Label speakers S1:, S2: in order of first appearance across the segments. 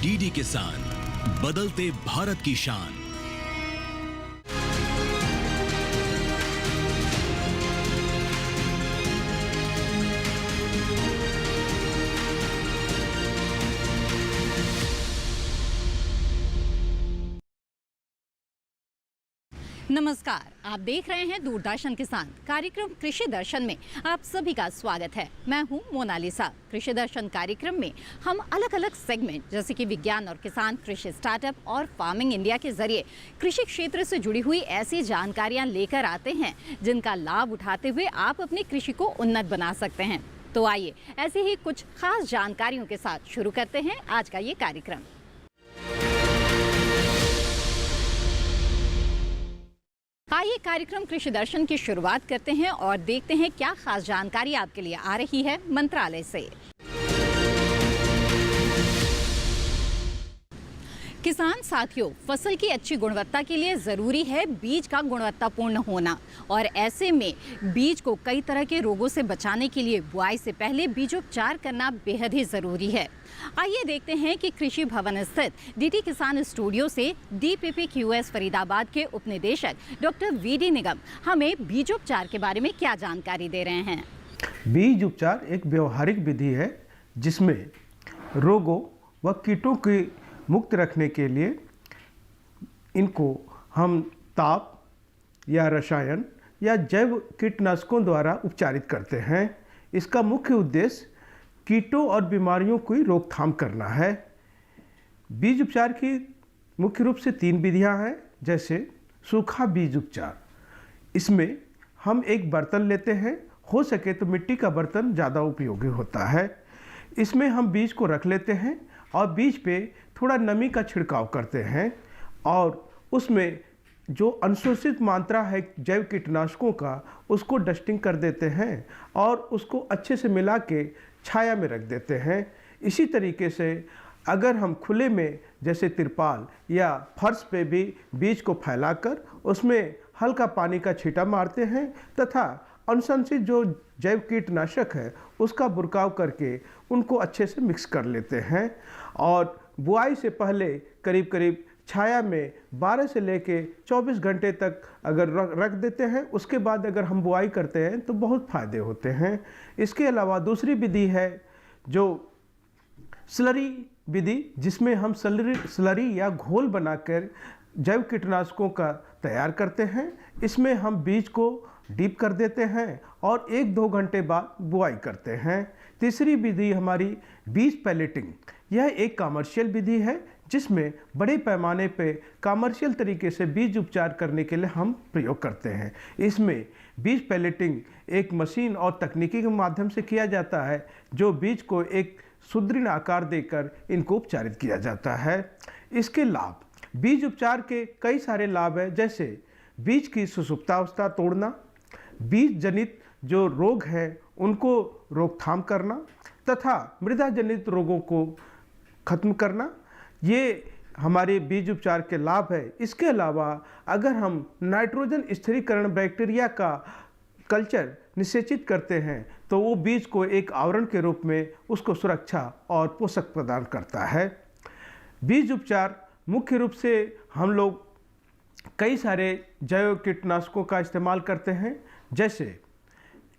S1: DD किसान, बदलते भारत की शान।
S2: नमस्कार, आप देख रहे हैं दूरदर्शन किसान। कार्यक्रम कृषि दर्शन में आप सभी का स्वागत है। मैं हूं मोनालिसा। कृषि दर्शन कार्यक्रम में हम अलग अलग सेगमेंट जैसे कि विज्ञान और किसान, कृषि स्टार्टअप और फार्मिंग इंडिया के जरिए कृषि क्षेत्र से जुड़ी हुई ऐसी जानकारियां लेकर आते हैं जिनका लाभ उठाते हुए आप अपनी कृषि को उन्नत बना सकते हैं। तो आइए ऐसी ही कुछ खास जानकारियों के साथ शुरू करते हैं आज का ये कार्यक्रम। आइए कार्यक्रम कृषि दर्शन की शुरुआत करते हैं और देखते हैं क्या खास जानकारी आपके लिए आ रही है मंत्रालय से। किसान साथियों, फसल की अच्छी गुणवत्ता के लिए ज़रूरी है बीज का गुणवत्तापूर्ण होना, और ऐसे में बीज को कई तरह के रोगों से बचाने के लिए बुआई से पहले बीजोपचार करना बेहद ही ज़रूरी है। आइए देखते हैं कि कृषि भवन स्थित डीडी किसान स्टूडियो से DPPQS फरीदाबाद के उपनिदेशक डॉक्टर VD निगम हमें बीजोपचार के बारे में क्या जानकारी दे रहे हैं।
S3: बीज उपचार एक व्यवहारिक विधि है जिसमें रोगों व कीटों की मुक्त रखने के लिए इनको हम ताप या रसायन या जैव कीटनाशकों द्वारा उपचारित करते हैं। इसका मुख्य उद्देश्य कीटों और बीमारियों की रोकथाम करना है। बीज उपचार की मुख्य रूप से 3 विधियां हैं, जैसे सूखा बीज उपचार। इसमें हम एक बर्तन लेते हैं, हो सके तो मिट्टी का बर्तन ज़्यादा उपयोगी होता है। इसमें हम बीज को रख लेते हैं और बीज पे थोड़ा नमी का छिड़काव करते हैं और उसमें जो अनशोषित मात्रा है जैव कीटनाशकों का उसको डस्टिंग कर देते हैं और उसको अच्छे से मिला के छाया में रख देते हैं। इसी तरीके से अगर हम खुले में जैसे तिरपाल या फर्श पे भी बीज को फैलाकर उसमें हल्का पानी का छींटा मारते हैं तथा अनुशंसित जो जैव कीटनाशक है उसका बुरकाव करके उनको अच्छे से मिक्स कर लेते हैं और बुआई से पहले करीब करीब छाया में 12 से लेके 24 घंटे तक अगर रख देते हैं, उसके बाद अगर हम बुआई करते हैं तो बहुत फ़ायदे होते हैं। इसके अलावा दूसरी विधि है जो स्लरी विधि, जिसमें हम स्लरी या घोल बनाकर जैव कीटनाशकों का तैयार करते हैं। इसमें हम बीज को डीप कर देते हैं और 1-2 घंटे बाद बुआई करते हैं। तीसरी विधि हमारी बीज पैलेटिंग। यह एक कमर्शियल विधि है जिसमें बड़े पैमाने पे कमर्शियल तरीके से बीज उपचार करने के लिए हम प्रयोग करते हैं। इसमें बीज पैलेटिंग एक मशीन और तकनीकी के माध्यम से किया जाता है जो बीज को एक सुदृढ़ आकार देकर इनको उपचारित किया जाता है। इसके लाभ, बीज उपचार के कई सारे लाभ हैं, जैसे बीज की सुसुप्तावस्था तोड़ना, बीज जनित जो रोग हैं उनको रोकथाम करना तथा मृदा जनित रोगों को खत्म करना, ये हमारे बीज उपचार के लाभ है। इसके अलावा अगर हम नाइट्रोजन स्थिरीकरण बैक्टीरिया का कल्चर निषेचित करते हैं तो वो बीज को एक आवरण के रूप में उसको सुरक्षा और पोषक प्रदान करता है। बीज उपचार मुख्य रूप से हम लोग कई सारे जैव कीटनाशकों का इस्तेमाल करते हैं, जैसे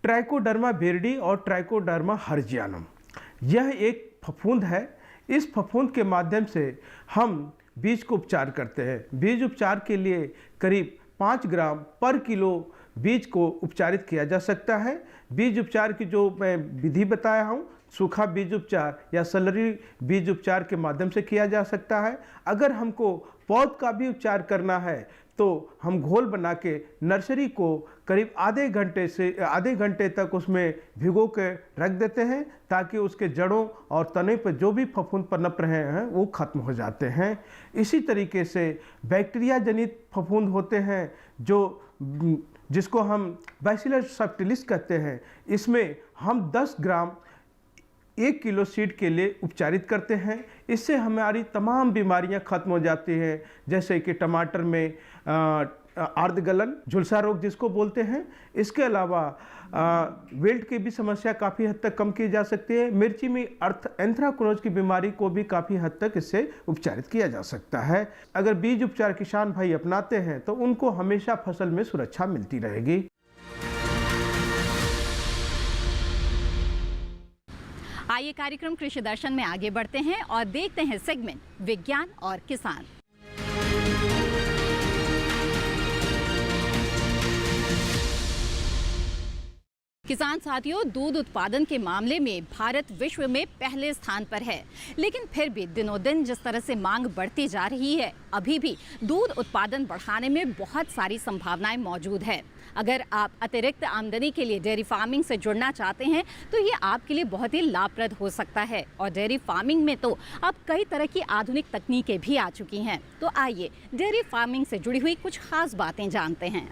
S3: ट्राइकोडर्मा विरिडी और ट्राइकोडर्मा हर्जियानम। यह एक फफूंद है। इस फफूंद के माध्यम से हम बीज को उपचार करते हैं। बीज उपचार के लिए करीब 5 ग्राम पर किलो बीज को उपचारित किया जा सकता है। बीज उपचार की जो मैं विधि बताया हूँ, सूखा बीज उपचार या स्लरी बीज उपचार के माध्यम से किया जा सकता है। अगर हमको पौध का भी उपचार करना है तो हम घोल बना के नर्सरी को करीब आधे घंटे तक उसमें भिगो के रख देते हैं ताकि उसके जड़ों और तने पर जो भी फफूंद पनप रहे हैं वो खत्म हो जाते हैं। इसी तरीके से बैक्टीरिया जनित फफूंद होते हैं जिसको हम बैसिलस सबटिलिस कहते हैं। इसमें हम 10 ग्राम 1 किलो सीड के लिए उपचारित करते हैं। इससे हमारी तमाम बीमारियां खत्म हो जाती हैं, जैसे कि टमाटर में आर्द्रगलन, झुलसा रोग जिसको बोलते हैं। इसके अलावा वेल्ट की भी समस्या काफ़ी हद तक कम की जा सकती है। मिर्ची में एंथ्राक्नोज की बीमारी को भी काफ़ी हद तक इससे उपचारित किया जा सकता है। अगर बीज उपचार किसान भाई अपनाते हैं तो उनको हमेशा फसल में सुरक्षा मिलती रहेगी।
S2: आइए कार्यक्रम कृषि दर्शन में आगे बढ़ते हैं और देखते हैं सेगमेंट विज्ञान और किसान। किसान साथियों, दूध उत्पादन के मामले में भारत विश्व में पहले स्थान पर है, लेकिन फिर भी दिनों दिन जिस तरह से मांग बढ़ती जा रही है, अभी भी दूध उत्पादन बढ़ाने में बहुत सारी संभावनाएं मौजूद है। अगर आप अतिरिक्त आमदनी के लिए डेयरी फार्मिंग से जुड़ना चाहते हैं तो ये आपके लिए बहुत ही लाभप्रद हो सकता है। और डेयरी फार्मिंग में तो अब कई तरह की आधुनिक तकनीकें भी आ चुकी हैं। तो आइए डेयरी फार्मिंग से जुड़ी हुई कुछ खास बातें जानते हैं।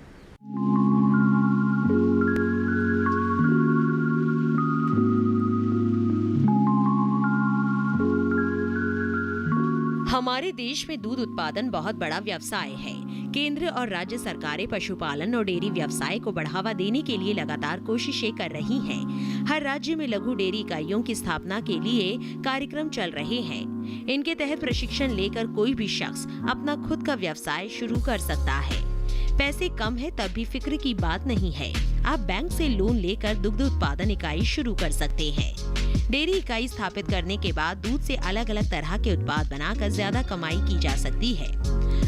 S4: हमारे देश में दूध उत्पादन बहुत बड़ा व्यवसाय है। केंद्र और राज्य सरकारें पशुपालन और डेयरी व्यवसाय को बढ़ावा देने के लिए लगातार कोशिशें कर रही हैं। हर राज्य में लघु डेयरी इकाइयों की स्थापना के लिए कार्यक्रम चल रहे हैं। इनके तहत प्रशिक्षण लेकर कोई भी शख्स अपना खुद का व्यवसाय शुरू कर सकता है। पैसे कम है तब भी फिक्र की बात नहीं है। आप बैंक से लोन लेकर दुग्ध उत्पादन इकाई शुरू कर सकते हैं। डेयरी इकाई स्थापित करने के बाद दूध से अलग अलग तरह के उत्पाद बनाकर ज्यादा कमाई की जा सकती है।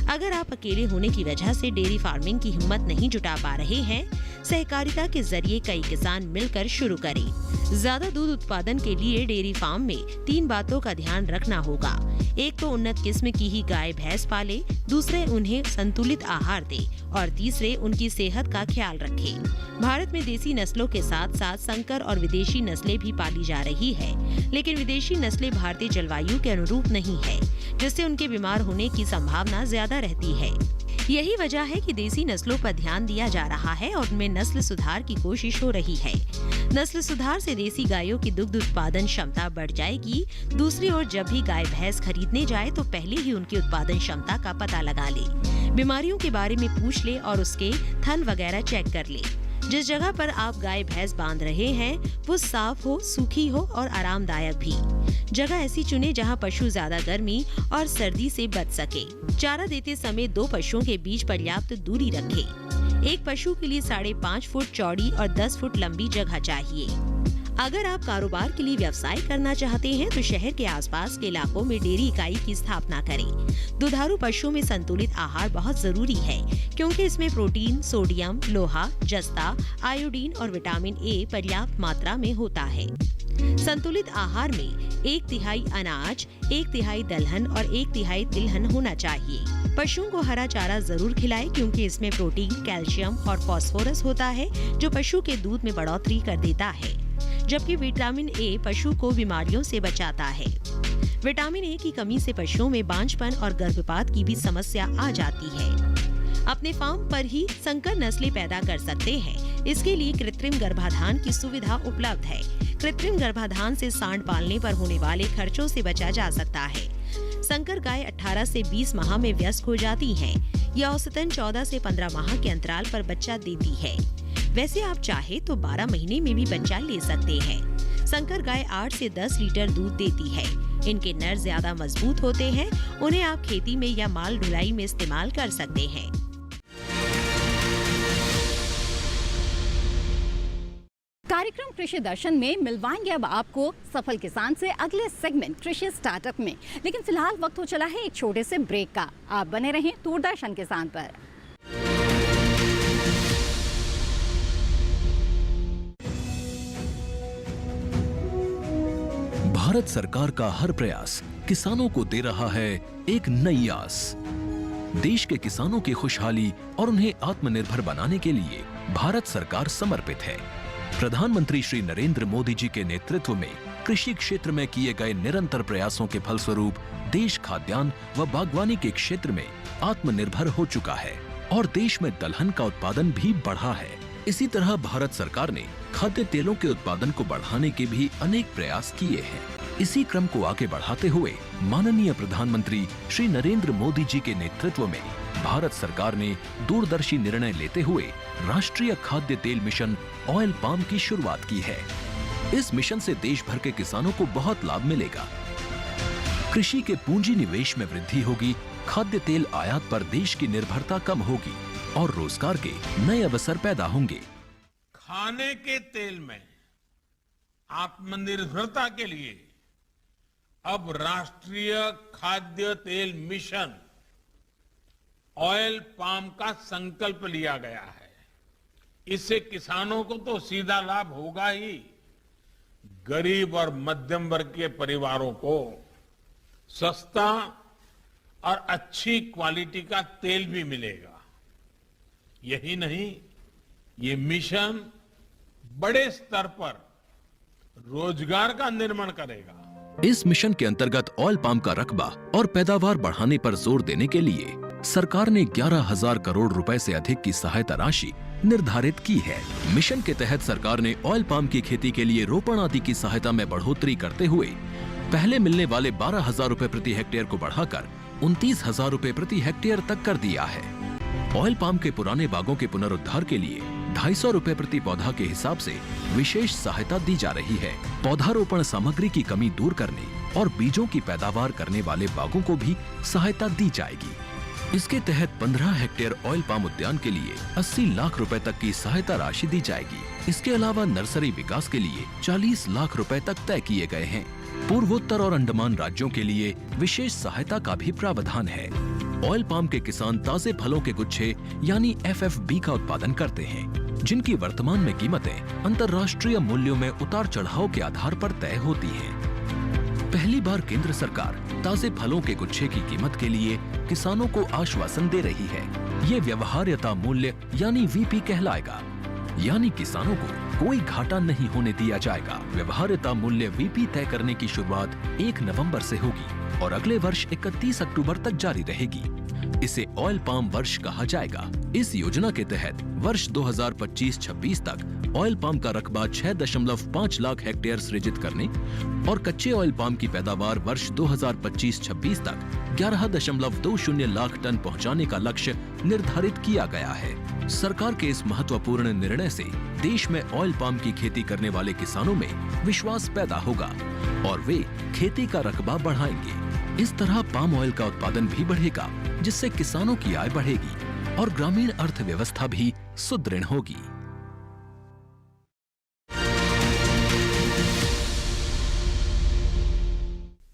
S4: अगर आप अकेले होने की वजह से डेयरी फार्मिंग की हिम्मत नहीं जुटा पा रहे हैं, सहकारिता के जरिए कई किसान मिलकर शुरू करें। ज्यादा दूध उत्पादन के लिए डेयरी फार्म में 3 बातों का ध्यान रखना होगा। एक तो उन्नत किस्म की ही गाय भैंस पाले, दूसरे उन्हें संतुलित आहार दे और तीसरे उनकी सेहत का ख्याल रखें। भारत में देसी नस्लों के साथ साथ संकर और विदेशी नस्लें भी पाली जा रही है, लेकिन विदेशी नस्लें भारतीय जलवायु के अनुरूप नहीं है, जिससे उनके बीमार होने की संभावना ज्यादा रहती है। यही वजह है कि देसी नस्लों पर ध्यान दिया जा रहा है और उनमें नस्ल सुधार की कोशिश हो रही है। नस्ल सुधार से देसी गायों की दुग्ध उत्पादन क्षमता बढ़ जाएगी। दूसरी ओर जब भी गाय भैंस खरीदने जाए तो पहले ही उनकी उत्पादन क्षमता का पता लगा ले, बीमारियों के बारे में पूछ ले और उसके थन वगैरह चेक कर ले। जिस जगह पर आप गाय भैंस बांध रहे हैं वो साफ हो, सूखी हो और आरामदायक भी। जगह ऐसी चुने जहां पशु ज्यादा गर्मी और सर्दी से बच सके। चारा देते समय 2 पशुओं के बीच पर्याप्त दूरी रखें। एक पशु के लिए 5.5 फुट चौड़ी और 10 फुट लंबी जगह चाहिए। अगर आप कारोबार के लिए व्यवसाय करना चाहते हैं तो शहर के आसपास के इलाकों में डेयरी इकाई की स्थापना करें। दुधारू पशुओं में संतुलित आहार बहुत जरूरी है, क्योंकि इसमें प्रोटीन, सोडियम, लोहा, जस्ता, आयोडीन और विटामिन ए पर्याप्त मात्रा में होता है। संतुलित आहार में 1/3 अनाज, 1/3 दलहन और 1/3 तिलहन होना चाहिए। पशुओं को हरा चारा जरूर खिलाएं, क्योंकि इसमें प्रोटीन, कैल्शियम और फास्फोरस होता है, जो पशु के दूध में बढ़ोतरी कर देता है, जबकि विटामिन ए पशु को बीमारियों से बचाता है। विटामिन ए की कमी से पशुओं में बांझपन और गर्भपात की भी समस्या आ जाती है। अपने फार्म पर ही संकर नस्लें पैदा कर सकते हैं। इसके लिए कृत्रिम गर्भाधान की सुविधा उपलब्ध है। कृत्रिम गर्भाधान से सांड पालने पर होने वाले खर्चों से बचा जा सकता है। संकर गाय 18 से 20 माह में वयस्क हो जाती हैं। यह औसतन 14 से 15 माह के अंतराल पर बच्चा देती है। वैसे आप चाहे तो 12 महीने में भी बच्चा ले सकते हैं। संकर गाय 8 से 10 लीटर दूध देती है। इनके नर ज्यादा मजबूत होते हैं। उन्हें आप खेती में या माल ढुलाई में इस्तेमाल कर सकते हैं।
S2: कार्यक्रम कृषि दर्शन में मिलवाएंगे अब आपको सफल किसान से अगले सेगमेंट कृषि स्टार्टअप में। लेकिन फिलहाल वक्त हो चला है एक छोटे से ब्रेक का। आप बने रहें दूरदर्शन किसान पर।
S1: भारत सरकार का हर प्रयास किसानों को दे रहा है एक नई आस। देश के किसानों की खुशहाली और उन्हें आत्मनिर्भर बनाने के लिए भारत सरकार समर्पित है। प्रधानमंत्री श्री नरेंद्र मोदी जी के नेतृत्व में कृषि क्षेत्र में किए गए निरंतर प्रयासों के फलस्वरूप देश खाद्यान्न व बागवानी के क्षेत्र में आत्मनिर्भर हो चुका है और देश में दलहन का उत्पादन भी बढ़ा है। इसी तरह भारत सरकार ने खाद्य तेलों के उत्पादन को बढ़ाने के भी अनेक प्रयास किए हैं। इसी क्रम को आगे बढ़ाते हुए माननीय प्रधानमंत्री श्री नरेंद्र मोदी जी के नेतृत्व में भारत सरकार ने दूरदर्शी निर्णय लेते हुए राष्ट्रीय खाद्य तेल मिशन ऑयल पाम की शुरुआत की है। इस मिशन से देश भर के किसानों को बहुत लाभ मिलेगा। कृषि के पूंजी निवेश में वृद्धि होगी, खाद्य तेल आयात पर देश की निर्भरता कम होगी और रोजगार के नए अवसर पैदा होंगे।
S5: खाने के तेल में आत्मनिर्भरता के लिए अब राष्ट्रीय खाद्य तेल मिशन ऑयल पाम का संकल्प लिया गया है। इससे किसानों को तो सीधा लाभ होगा ही, गरीब और मध्यम वर्ग के परिवारों को सस्ता और अच्छी क्वालिटी का तेल भी मिलेगा। यही नहीं, ये मिशन बड़े स्तर पर रोजगार का निर्माण करेगा।
S1: इस मिशन के अंतर्गत ऑयल पाम का रकबा और पैदावार बढ़ाने पर जोर देने के लिए सरकार ने 11,000 करोड़ रुपए से अधिक की सहायता राशि निर्धारित की है। मिशन के तहत सरकार ने ऑयल पाम की खेती के लिए रोपण आदि की सहायता में बढ़ोतरी करते हुए पहले मिलने वाले 12,000 रुपए प्रति हेक्टेयर को बढ़ाकर 29,000 रुपए प्रति हेक्टेयर तक कर दिया है। ऑयल पाम के पुराने बागों के पुनरुद्धार के लिए 250 रुपए प्रति पौधा के हिसाब से विशेष सहायता दी जा रही है। पौधारोपण सामग्री की कमी दूर करने और बीजों की पैदावार करने वाले बागों को भी सहायता दी जाएगी। इसके तहत 15 हेक्टेयर ऑयल पाम उद्यान के लिए 80 लाख रुपए तक की सहायता राशि दी जाएगी। इसके अलावा नर्सरी विकास के लिए 40 लाख रुपए तक तय किए गए हैं। पूर्वोत्तर और अंडमान राज्यों के लिए विशेष सहायता का भी प्रावधान है। ऑयल पाम के किसान ताजे फलों के गुच्छे यानी FFB का उत्पादन करते हैं, जिनकी वर्तमान में कीमतें अंतर्राष्ट्रीय मूल्यों में उतार चढ़ाव के आधार पर तय होती हैं। पहली बार केंद्र सरकार ताजे फलों के गुच्छे की कीमत के लिए किसानों को आश्वासन दे रही है। ये व्यवहार्यता मूल्य यानी VP कहलाएगा, यानी किसानों को कोई घाटा नहीं होने दिया जाएगा। व्यवहार्यता मूल्य VP तय करने की शुरुआत 1 नवंबर से होगी और अगले वर्ष 31 अक्टूबर तक जारी रहेगी। इसे ऑयल पाम वर्ष कहा जाएगा। इस योजना के तहत वर्ष 2025-26 तक ऑयल पाम का रकबा 6.5 लाख हेक्टेयर सृजित करने और कच्चे ऑयल पाम की पैदावार वर्ष 2025-26 तक 11.20 लाख टन पहुंचाने का लक्ष्य निर्धारित किया गया है। सरकार के इस महत्वपूर्ण निर्णय से देश में ऑयल पाम की खेती करने वाले किसानों में विश्वास पैदा होगा और वे खेती का रकबा बढ़ाएंगे। इस तरह पाम ऑयल का उत्पादन भी बढ़ेगा, जिससे किसानों की आय बढ़ेगी और ग्रामीण अर्थव्यवस्था भी सुदृढ़ होगी।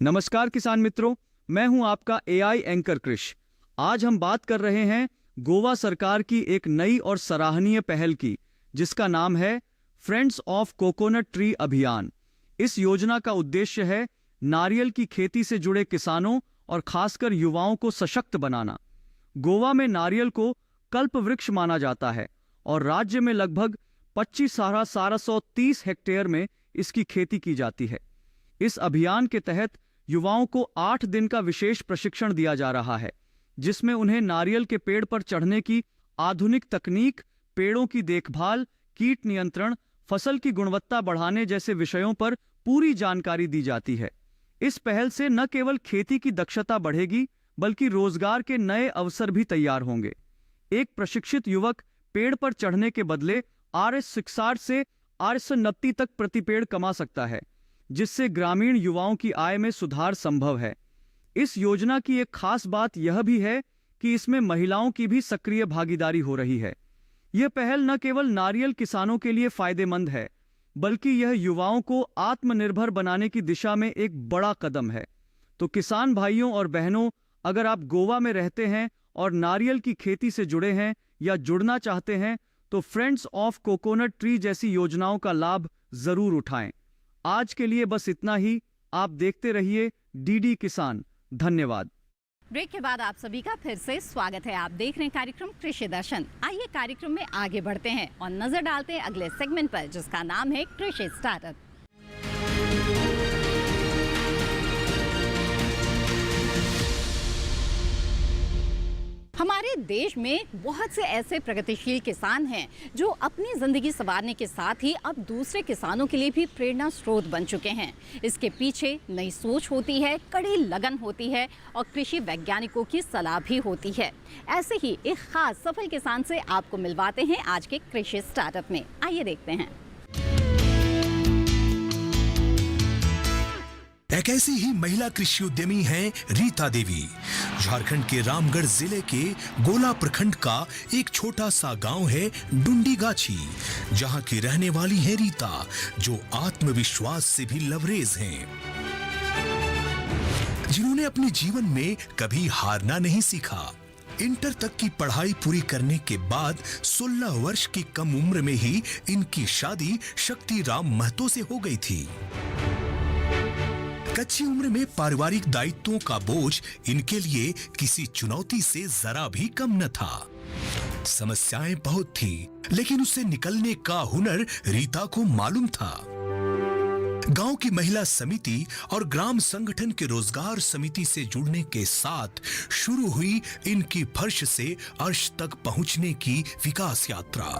S6: नमस्कार किसान मित्रों, मैं हूं आपका AI एंकर कृष। आज हम बात कर रहे हैं गोवा सरकार की एक नई और सराहनीय पहल की, जिसका नाम है फ्रेंड्स ऑफ कोकोनट ट्री अभियान। इस योजना का उद्देश्य है नारियल की खेती से जुड़े किसानों और खासकर युवाओं को सशक्त बनाना। गोवा में नारियल को कल्प वृक्ष माना जाता है और राज्य में लगभग 25,730 हेक्टेयर में इसकी खेती की जाती है। इस अभियान के तहत युवाओं को 8 दिन का विशेष प्रशिक्षण दिया जा रहा है, जिसमें उन्हें नारियल के पेड़ पर चढ़ने की आधुनिक तकनीक, पेड़ों की देखभाल, कीट नियंत्रण, फसल की गुणवत्ता बढ़ाने जैसे विषयों पर पूरी जानकारी दी जाती है। इस पहल से न केवल खेती की दक्षता बढ़ेगी, बल्कि रोजगार के नए अवसर भी तैयार होंगे। एक प्रशिक्षित युवक पेड़ पर चढ़ने के बदले RS-60 से RS-29 तक प्रति पेड़ कमा सकता है, जिससे ग्रामीण युवाओं की आय में सुधार संभव है। इस योजना की एक खास बात यह भी है कि इसमें महिलाओं की भी सक्रिय भागीदारी हो रही है। यह पहल न केवल नारियल किसानों के लिए फायदेमंद है, बल्कि यह युवाओं को आत्मनिर्भर बनाने की दिशा में एक बड़ा कदम है। तो किसान भाइयों और बहनों, अगर आप गोवा में रहते हैं और नारियल की खेती से जुड़े हैं या जुड़ना चाहते हैं, तो फ्रेंड्स ऑफ कोकोनट ट्री जैसी योजनाओं का लाभ जरूर उठाएं। आज के लिए बस इतना ही। आप देखते रहिए DD किसान। धन्यवाद।
S2: ब्रेक के बाद आप सभी का फिर से स्वागत है। आप देख रहे हैं कार्यक्रम कृषि दर्शन। आइए कार्यक्रम में आगे बढ़ते हैं और नजर डालते हैं अगले सेगमेंट पर, जिसका नाम है कृषि स्टार्टअप। हमारे देश में बहुत से ऐसे प्रगतिशील किसान हैं जो अपनी जिंदगी संवारने के साथ ही अब दूसरे किसानों के लिए भी प्रेरणा स्रोत बन चुके हैं। इसके पीछे नई सोच होती है, कड़ी लगन होती है और कृषि वैज्ञानिकों की सलाह भी होती है। ऐसे ही एक खास सफल किसान से आपको मिलवाते हैं आज के कृषि स्टार्टअप में। आइए देखते हैं।
S7: एक ऐसी ही महिला कृषि उद्यमी हैं रीता देवी। झारखंड के रामगढ़ जिले के गोला प्रखंड का एक छोटा सा गांव है डुंडीगाछी, जहां की रहने वाली है रीता, जो आत्मविश्वास से भी लबरेज हैं, जिन्होंने अपने जीवन में कभी हारना नहीं सीखा। इंटर तक की पढ़ाई पूरी करने के बाद 16 वर्ष की कम उम्र में ही इनकी शादी शक्ति राम महतो से हो गई थी। कच्ची उम्र में पारिवारिक दायित्वों का बोझ इनके लिए किसी चुनौती से जरा भी कम न था। समस्याएं बहुत थी, लेकिन उससे निकलने का हुनर रीता को मालूम था। गांव की महिला समिति और ग्राम संगठन के रोजगार समिति से जुड़ने के साथ शुरू हुई इनकी फर्श से अर्श तक पहुंचने की विकास यात्रा।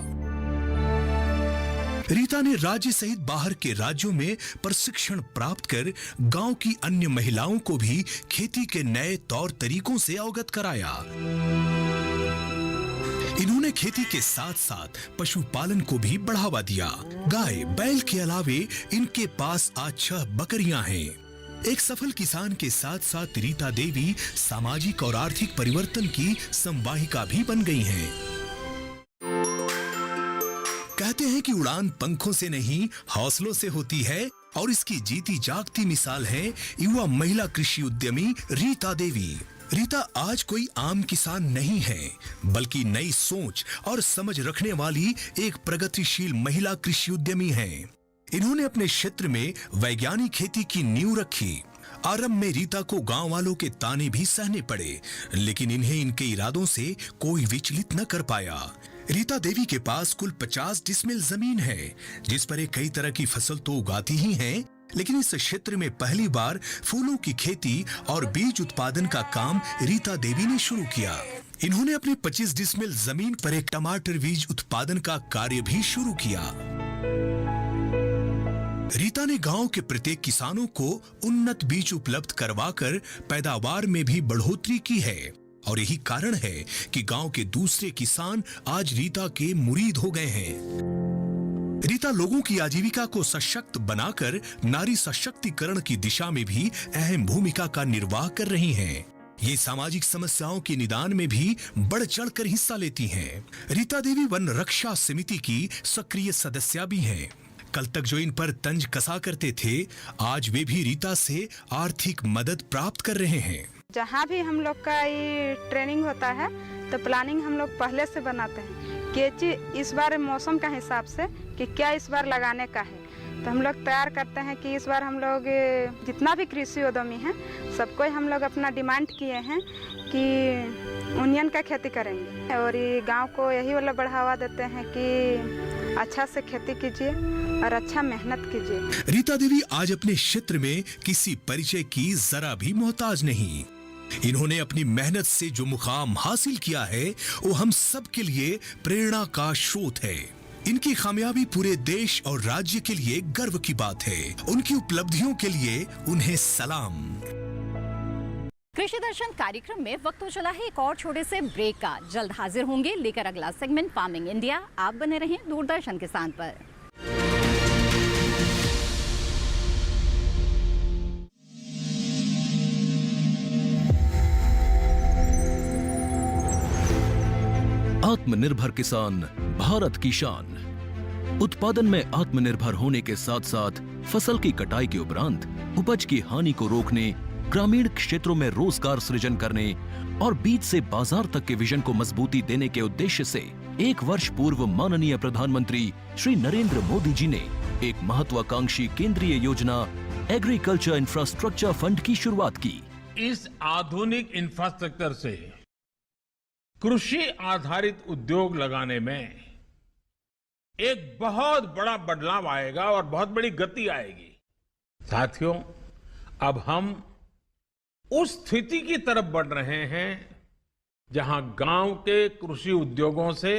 S7: रीता ने राज्य सहित बाहर के राज्यों में प्रशिक्षण प्राप्त कर गांव की अन्य महिलाओं को भी खेती के नए तौर तरीकों से अवगत कराया। इन्होंने खेती के साथ साथ पशुपालन को भी बढ़ावा दिया। गाय बैल के अलावे इनके पास आज 6 बकरियां हैं। एक सफल किसान के साथ साथ रीता देवी सामाजिक और आर्थिक परिवर्तन की संवाहिका भी बन गई हैं। कहते हैं कि उड़ान पंखों से नहीं हौसलों से होती है, और इसकी जीती जागती मिसाल है युवा महिला कृषि उद्यमी रीता देवी। रीता आज कोई आम किसान नहीं है, बल्कि नई सोच और समझ रखने वाली एक प्रगतिशील महिला कृषि उद्यमी है। इन्होंने अपने क्षेत्र में वैज्ञानिक खेती की नींव रखी। आरंभ में रीता को गांव वालों के ताने भी सहने पड़े, लेकिन इन्हें इनके इरादों से कोई विचलित न कर पाया। रीता देवी के पास कुल 50 डिसमिल जमीन है, जिस पर ये कई तरह की फसल तो उगाती ही हैं, लेकिन इस क्षेत्र में पहली बार फूलों की खेती और बीज उत्पादन का काम रीता देवी ने शुरू किया। इन्होंने अपने 25 डिसमिल जमीन पर एक टमाटर बीज उत्पादन का कार्य भी शुरू किया। रीता ने गांव के प्रत्येक किसानों को उन्नत बीज उपलब्ध करवाकर पैदावार में भी बढ़ोतरी की है, और यही कारण है कि गांव के दूसरे किसान आज रीता के मुरीद हो गए हैं। रीता लोगों की आजीविका को सशक्त बनाकर नारी सशक्तिकरण की दिशा में भी अहम भूमिका का निर्वाह कर रही हैं। ये सामाजिक समस्याओं के निदान में भी बढ़ चढ़कर हिस्सा लेती हैं। रीता देवी वन रक्षा समिति की सक्रिय सदस्य भी हैं। कल तक जो इन पर तंज कसा करते थे, आज वे भी रीता से आर्थिक मदद प्राप्त कर रहे हैं।
S8: जहाँ भी हम लोग का ये ट्रेनिंग होता है तो प्लानिंग हम लोग पहले से बनाते हैं कि इस बार मौसम का हिसाब से कि क्या इस बार लगाने का है, तो हम लोग तैयार करते हैं कि इस बार हम लोग जितना भी कृषि उद्यमी हैं सबको हम लोग अपना डिमांड किए हैं कि ओनियन का खेती करेंगे, और ये गांव को यही वाला बढ़ावा देते हैं कि अच्छा से खेती कीजिए और अच्छा मेहनत कीजिए।
S7: रीता देवी आज अपने क्षेत्र में किसी परिचय की जरा भी मोहताज नहीं। इन्होंने अपनी मेहनत से जो मुकाम हासिल किया है वो हम सब के लिए प्रेरणा का स्रोत है। इनकी कामयाबी पूरे देश और राज्य के लिए गर्व की बात है। उनकी उपलब्धियों के लिए उन्हें सलाम।
S2: कृषि दर्शन कार्यक्रम में वक्त हो चला है एक और छोटे से ब्रेक का। जल्द हाजिर होंगे लेकर अगला सेगमेंट फार्मिंग इंडिया। आप बने रहें दूरदर्शन किसान पर।
S1: आत्मनिर्भर किसान भारत की शान। उत्पादन में आत्मनिर्भर होने के साथ साथ फसल की कटाई के उपरांत उपज की हानि को रोकने, ग्रामीण क्षेत्रों में रोजगार सृजन करने और बीज से बाजार तक के विजन को मजबूती देने के उद्देश्य से 1 वर्ष पूर्व माननीय प्रधानमंत्री श्री नरेंद्र मोदी जी ने एक महत्वाकांक्षी केंद्रीय योजना एग्रीकल्चर इंफ्रास्ट्रक्चर फंड की शुरुआत की।
S5: इस आधुनिक इंफ्रास्ट्रक्चर से कृषि आधारित उद्योग लगाने में एक बहुत बड़ा बदलाव आएगा और बहुत बड़ी गति आएगी। साथियों, अब हम उस स्थिति की तरफ बढ़ रहे हैं जहां गांव के कृषि उद्योगों से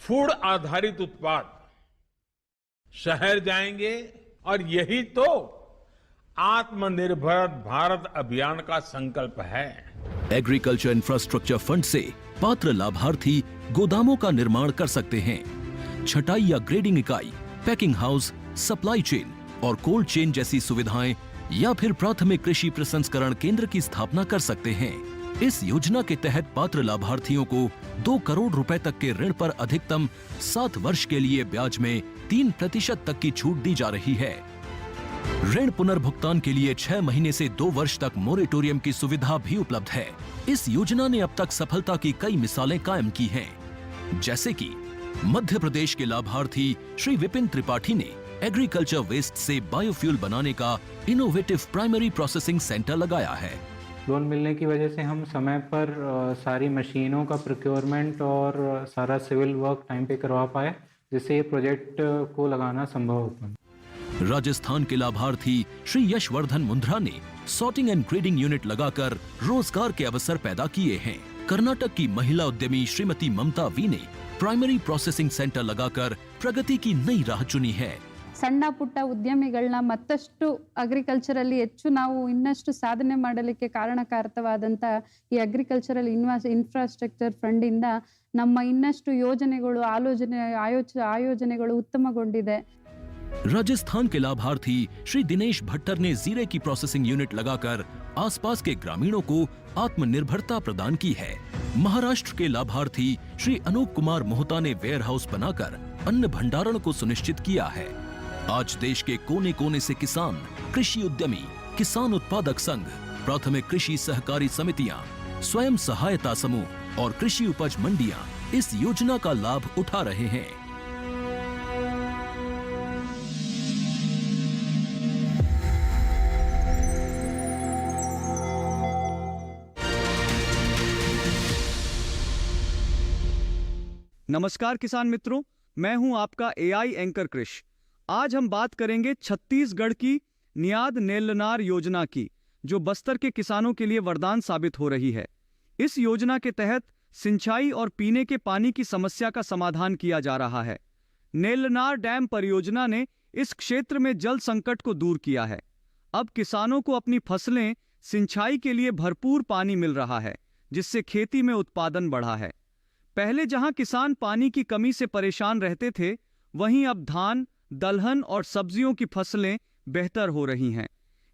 S5: फूड आधारित उत्पाद शहर जाएंगे और यही तो आत्मनिर्भर भारत अभियान का संकल्प है।
S1: एग्रीकल्चर इंफ्रास्ट्रक्चर फंड से पात्र लाभार्थी गोदामों का निर्माण कर सकते हैं, छटाई या ग्रेडिंग इकाई, पैकिंग हाउस, सप्लाई चेन और कोल्ड चेन जैसी सुविधाएं या फिर प्राथमिक कृषि प्रसंस्करण केंद्र की स्थापना कर सकते हैं। इस योजना के तहत पात्र लाभार्थियों को 2 करोड़ रुपए तक के ऋण पर अधिकतम 7 वर्ष के लिए ब्याज में 3% तक की छूट दी जा रही है। ऋण पुनर्भुगतान के लिए 6 महीने से 2 वर्ष तक मोरेटोरियम की सुविधा भी उपलब्ध है। इस योजना ने अब तक सफलता की कई मिसालें कायम की हैं, जैसे कि मध्य प्रदेश के लाभार्थी श्री विपिन त्रिपाठी ने एग्रीकल्चर वेस्ट से बायोफ्यूल बनाने का इनोवेटिव प्राइमरी प्रोसेसिंग सेंटर लगाया है।
S9: लोन मिलने की वजह से हम समय पर सारी मशीनों का प्रोक्योरमेंट और सारा सिविल वर्क टाइम पे करवा पाए, जिससे ये प्रोजेक्ट को लगाना संभव हो पाया।
S1: राजस्थान के लाभार्थी श्री यशवर्धन मुंद्रा ने सॉर्टिंग एंड ग्रेडिंग यूनिट लगाकर रोजगार के अवसर पैदा किए हैं। कर्नाटक की महिला उद्यमी श्रीमती ममता वी ने प्राइमरी प्रोसेसिंग सेंटर लगाकर प्रगति की नई राह चुनी है।
S10: ಸಣ್ಣ ಪುಟ್ಟ ಉದ್ಯಮಿಗಳನ್ನ ಮತ್ತಷ್ಟು ಅಗ್ರಿಕಲ್ಚರಲ್ಲಿ ಹೆಚ್ಚು ನಾವು ಇನ್ನಷ್ಟು ಸಾಧನೆ ಮಾಡಲಿಕ್ಕೆ ಕಾರಣಕಾರಕವಾದಂತ ಈ ಅಗ್ರಿಕಲ್ಚರಲ್ ಇನ್ಫ್ರಾಸ್ಟ್ರಕ್ಚರ್ ಫಂಡ್ ಇಂದ ನಮ್ಮ ಇನ್ನಷ್ಟು ಯೋಜನೆಗಳು ಆಯೋಜನೆಗಳು ಉತ್ತಮಗೊಂಡಿದೆ।
S1: राजस्थान के लाभार्थी श्री दिनेश भट्टर ने जीरे की प्रोसेसिंग यूनिट लगाकर आसपास के ग्रामीणों को आत्मनिर्भरता प्रदान की है। महाराष्ट्र के लाभार्थी श्री अनूप कुमार मोहता ने वेयर हाउस बनाकर अन्न भंडारण को सुनिश्चित किया है। आज देश के कोने कोने से किसान, कृषि उद्यमी, किसान उत्पादक संघ, प्राथमिक कृषि सहकारी समितियां, स्वयं सहायता समूह और कृषि उपज मंडियां इस योजना का लाभ उठा रहे हैं।
S6: नमस्कार किसान मित्रों, मैं हूं आपका एआई एंकर कृष। आज हम बात करेंगे छत्तीसगढ़ की नियाद नेल्लनार योजना की, जो बस्तर के किसानों के लिए वरदान साबित हो रही है। इस योजना के तहत सिंचाई और पीने के पानी की समस्या का समाधान किया जा रहा है। नेल्लनार डैम परियोजना ने इस क्षेत्र में जल संकट को दूर किया है। अब किसानों को अपनी फसलें सिंचाई के लिए भरपूर पानी मिल रहा है, जिससे खेती में उत्पादन बढ़ा है। पहले जहां किसान पानी की कमी से परेशान रहते थे, वहीं अब धान, दलहन और सब्जियों की फसलें बेहतर हो रही हैं।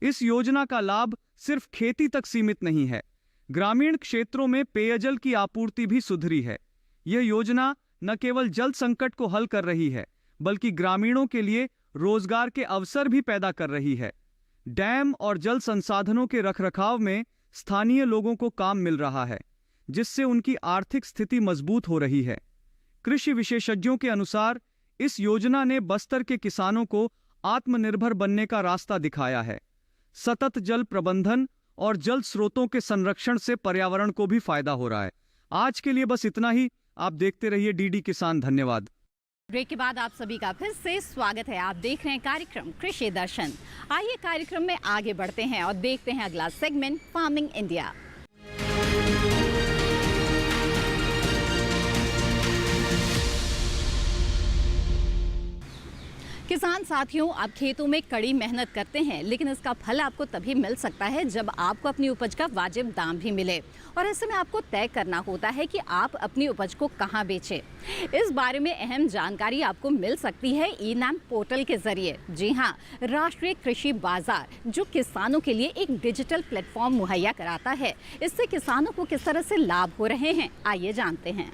S6: इस योजना का लाभ सिर्फ खेती तक सीमित नहीं है, ग्रामीण क्षेत्रों में पेयजल की आपूर्ति भी सुधरी है। यह योजना न केवल जल संकट को हल कर रही है, बल्कि ग्रामीणों के लिए रोजगार के अवसर भी पैदा कर रही है। डैम और जल संसाधनों के रखरखाव में स्थानीय लोगों को काम मिल रहा है, जिससे उनकी आर्थिक स्थिति मजबूत हो रही है। कृषि विशेषज्ञों के अनुसार इस योजना ने बस्तर के किसानों को आत्मनिर्भर बनने का रास्ता दिखाया है। सतत जल प्रबंधन और जल स्रोतों के संरक्षण से पर्यावरण को भी फायदा हो रहा है। आज के लिए बस इतना ही। आप देखते रहिए डीडी किसान। धन्यवाद।
S2: ब्रेक के बाद आप सभी का फिर से स्वागत है। आप देख रहे हैं कार्यक्रम कृषि दर्शन। आइए कार्यक्रम में आगे बढ़ते हैं और देखते हैं अगला सेगमेंट, फार्मिंग इंडिया। किसान साथियों, आप खेतों में कड़ी मेहनत करते हैं, लेकिन इसका फल आपको तभी मिल सकता है जब आपको अपनी उपज का वाजिब दाम भी मिले। और ऐसे में आपको तय करना होता है कि आप अपनी उपज को कहां बेचें। इस बारे में अहम जानकारी आपको मिल सकती है ई-नाम पोर्टल के जरिए। जी हां, राष्ट्रीय कृषि बाजार, जो किसानों के लिए एक डिजिटल प्लेटफॉर्म मुहैया कराता है। इससे किसानों को किस तरह से लाभ हो रहे हैं, आइए जानते हैं।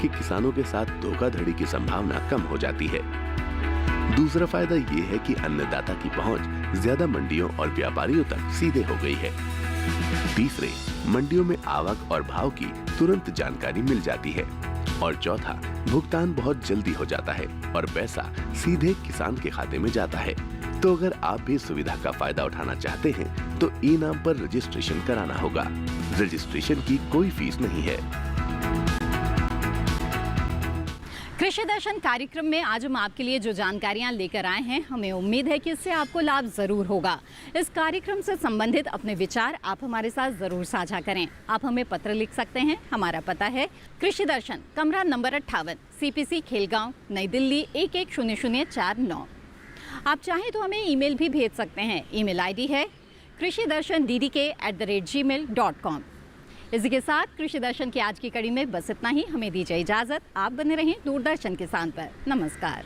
S11: कि किसानों के साथ धोखाधड़ी की संभावना कम हो जाती है। दूसरा फायदा ये है कि अन्नदाता की पहुंच ज्यादा मंडियों और व्यापारियों तक सीधे हो गई है। तीसरे, मंडियों में आवक और भाव की तुरंत जानकारी मिल जाती है। और चौथा, भुगतान बहुत जल्दी हो जाता है और पैसा सीधे किसान के खाते में जाता है। तो अगर आप भी सुविधा का फायदा उठाना चाहते हैं तो ई-नाम पर रजिस्ट्रेशन कराना होगा। रजिस्ट्रेशन की कोई फीस नहीं है।
S2: कृषि दर्शन कार्यक्रम में आज हम आपके लिए जो जानकारियां लेकर आए हैं, हमें उम्मीद है कि इससे आपको लाभ जरूर होगा। इस कार्यक्रम से संबंधित अपने विचार आप हमारे साथ जरूर साझा करें। आप हमें पत्र लिख सकते हैं। हमारा पता है कृषि दर्शन, कमरा नंबर 58, CPC खेलगांव, नई दिल्ली 110049। आप चाहें तो हमें ईमेल भी भेज सकते हैं। ईमेल ID है krishidarshandddk@gmail.com। इसी के साथ कृषि दर्शन की आज की कड़ी में बस इतना ही। हमें दीजिए इजाजत। आप बने रहें दूरदर्शन किसान पर। नमस्कार।